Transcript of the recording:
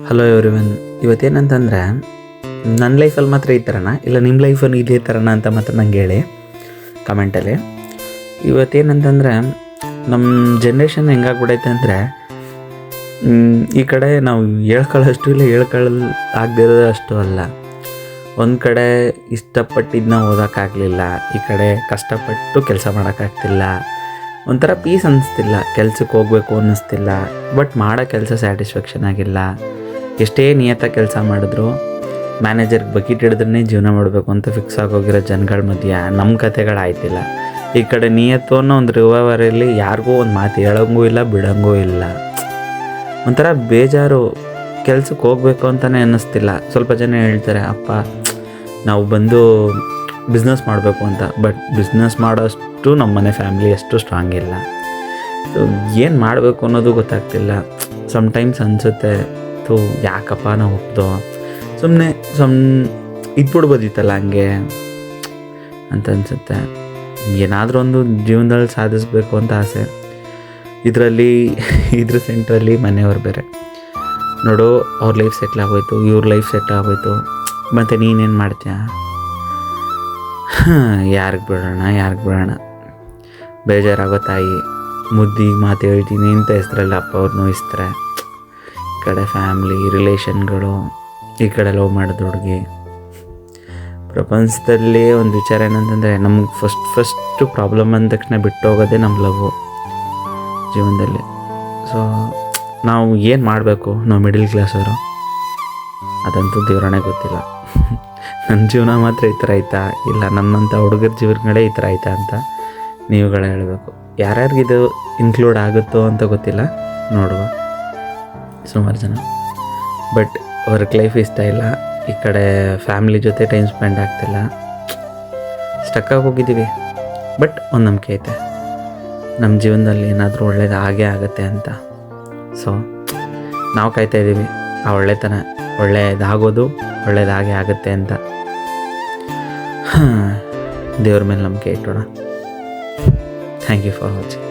Hello everyone. ಇವತ್ತೇನಂತಂದರೆ ನನ್ನ ಲೈಫಲ್ಲಿ ಮಾತ್ರ ಈ ಥರನಾ ಇಲ್ಲ ನಿಮ್ಮ ಲೈಫಲ್ಲಿ ಇದೇ ಥರನಾ ಅಂತ ಮಾತ್ರ ನಂಗೆ ಹೇಳಿ ಕಮೆಂಟಲ್ಲಿ. ಇವತ್ತೇನಂತಂದರೆ ನಮ್ಮ ಜನ್ರೇಷನ್ ಹೆಂಗಾಗ್ಬಿಡೈತೆ ಅಂದರೆ ಈ ಕಡೆ ನಾವು ಹೇಳ್ಕೊಳ್ಳೋಷ್ಟು ಇಲ್ಲ ಆಗದಿರೋದು ಅಷ್ಟು ಅಲ್ಲ. ಒಂದು ಕಡೆ ಇಷ್ಟಪಟ್ಟಿದ್ದನ್ನ ಓದೋಕ್ಕಾಗಲಿಲ್ಲ, ಈ ಕಡೆ ಕಷ್ಟಪಟ್ಟು ಕೆಲಸ ಮಾಡೋಕ್ಕಾಗ್ತಿಲ್ಲ, ಒಂಥರ ಪೀಸ್ ಅನ್ನಿಸ್ತಿಲ್ಲ, ಕೆಲ್ಸಕ್ಕೆ ಹೋಗಬೇಕು ಅನ್ನಿಸ್ತಿಲ್ಲ, ಬಟ್ ಮಾಡೋ ಕೆಲಸ ಸ್ಯಾಟಿಸ್ಫ್ಯಾಕ್ಷನ್ ಆಗಿಲ್ಲ. ಎಷ್ಟೇ ನಿಯತ್ತಾಗಿ ಕೆಲಸ ಮಾಡಿದ್ರು ಮ್ಯಾನೇಜರ್ಗೆ ಬಕೆಟ್ ಹಿಡಿದ್ರೆ ಜೀವನ ಮಾಡಬೇಕು ಅಂತ ಫಿಕ್ಸ್ ಆಗೋಗಿರೋ ಜನಗಳ ಮಧ್ಯೆ ನಮ್ಮ ಕತೆಗಳಾಯ್ತಿಲ್ಲ. ಈ ಕಡೆ ನಿಯತ್ತು ಅನ್ನೋ ಒಂದು ರಿವೈವರಲ್ಲಿ ಯಾರಿಗೂ ಒಂದು ಮಾತು ಹೇಳೋಂಗೂ ಇಲ್ಲ, ಬಿಡೋಂಗೂ ಇಲ್ಲ. ಒಂಥರ ಬೇಜಾರು, ಕೆಲ್ಸಕ್ಕೆ ಹೋಗಬೇಕು ಅಂತಲೇ ಅನ್ನಿಸ್ತಿಲ್ಲ. ಸ್ವಲ್ಪ ಜನ ಹೇಳ್ತಾರೆ, ಅಪ್ಪ ನಾವು ಬಂದು ಬಿಸ್ನೆಸ್ ಮಾಡಬೇಕು ಅಂತ, ಬಟ್ ಬಿಸ್ನೆಸ್ ಮಾಡೋಷ್ಟು ನಮ್ಮ ಮನೆ ಫ್ಯಾಮಿಲಿ ಅಷ್ಟು ಸ್ಟ್ರಾಂಗ್ ಇಲ್ಲ. ಸೊ ಏನು ಮಾಡಬೇಕು ಅನ್ನೋದು ಗೊತ್ತಾಗ್ತಿಲ್ಲ. ಸಮ್ಟೈಮ್ಸ್ ಅನಿಸುತ್ತೆ, ಯಾಕಪ್ಪ ನಾವು ಒಪ್ದೋ, ಸುಮ್ಮನೆ ಇದ್ಬಿಡ್ಬೋದಿತ್ತಲ್ಲ ಹಂಗೆ ಅಂತ ಅನಿಸುತ್ತೆ. ಏನಾದರೂ ಒಂದು ಜೀವನದಲ್ಲಿ ಸಾಧಿಸಬೇಕು ಅಂತ ಆಸೆ. ಇದ್ರ ಸೆಂಟ್ರಲ್ಲಿ ಮನೆಯವ್ರು ಬೇರೆ ನೋಡು, ಅವ್ರ ಲೈಫ್ ಸೆಟ್ಲ್ ಆಗೋಯ್ತು, ಇವ್ರ ಲೈಫ್ ಸೆಟ್ಲ್ ಆಗೋಯ್ತು, ಮತ್ತು ನೀನೇನು ಮಾಡ್ತೀಯ? ಯಾರಿಗೆ ಬಿಡೋಣ ಬೇಜಾರಾಗೋ ತಾಯಿ. ಮುದ್ದಿಗೆ ಮಾತು ಹೇಳ್ತೀನಿ ಅಂತ ಹೆಸ್ರಲ್ಲಿ ಅಪ್ಪ ಅವ್ರು ನೋಯಿಸ್ತಾರೆ. ಈ ಕಡೆ ಫ್ಯಾಮ್ಲಿ ರಿಲೇಷನ್ಗಳು, ಈ ಕಡೆ ಲವ್ ಮಾಡೋದು ಹುಡುಗಿ. ಪ್ರಪಂಚದಲ್ಲಿ ಒಂದು ವಿಚಾರ ಏನಂತಂದರೆ, ನಮ್ಗೆ ಫಸ್ಟು ಪ್ರಾಬ್ಲಮ್ ಅಂದ ತಕ್ಷಣ ಬಿಟ್ಟು ಹೋಗೋದೇ ನಮ್ಮ ಲವ್ವು ಜೀವನದಲ್ಲಿ. ಸೊ ನಾವು ಏನು ಮಾಡಬೇಕು, ನಾವು ಮಿಡಲ್ ಕ್ಲಾಸವರು ಅದಂತೂ ದೇವರಣೆ ಗೊತ್ತಿಲ್ಲ. ನನ್ನ ಜೀವನ ಮಾತ್ರ ಈ ಥರ ಆಯ್ತಾ, ಇಲ್ಲ ನನ್ನಂಥ ಹುಡುಗರ ಜೀವನಗಳೇ ಈ ಥರ ಆಯ್ತಾ ಅಂತ ನೀವುಗಳೇ ಹೇಳಬೇಕು. ಯಾರ್ಯಾರಿಗಿದು ಇನ್ಕ್ಲೂಡ್ ಆಗುತ್ತೋ ಅಂತ ಗೊತ್ತಿಲ್ಲ, ನೋಡುವ ಸುಮಾರು ಜನ. ಬಟ್ ವರ್ಕ್ ಲೈಫ್ ಇಷ್ಟ ಇಲ್ಲ, ಈ ಕಡೆ ಫ್ಯಾಮಿಲಿ ಜೊತೆ ಟೈಮ್ ಸ್ಪೆಂಡ್ ಆಗ್ತಿಲ್ಲ, ಸ್ಟಕ್ಕಾಗಿ ಹೋಗಿದ್ದೀವಿ. ಬಟ್ ಒಂದು ನಂಬಿಕೆ ಐತೆ, ನಮ್ಮ ಜೀವನದಲ್ಲಿ ಏನಾದರೂ ಒಳ್ಳೇದು ಆಗೇ ಆಗುತ್ತೆ ಅಂತ. ಸೊ ನಾವು ಕಾಯ್ತಾ ಇದ್ದೀವಿ ಆ ಒಳ್ಳೆತನ ಒಳ್ಳೆಯದಾಗೋದು, ಒಳ್ಳೆಯದಾಗೇ ಆಗುತ್ತೆ ಅಂತ. ದೇವ್ರ ಮೇಲೆ ನಂಬಿಕೆ ಇಟ್ಟೋಣ. Thank you for watching.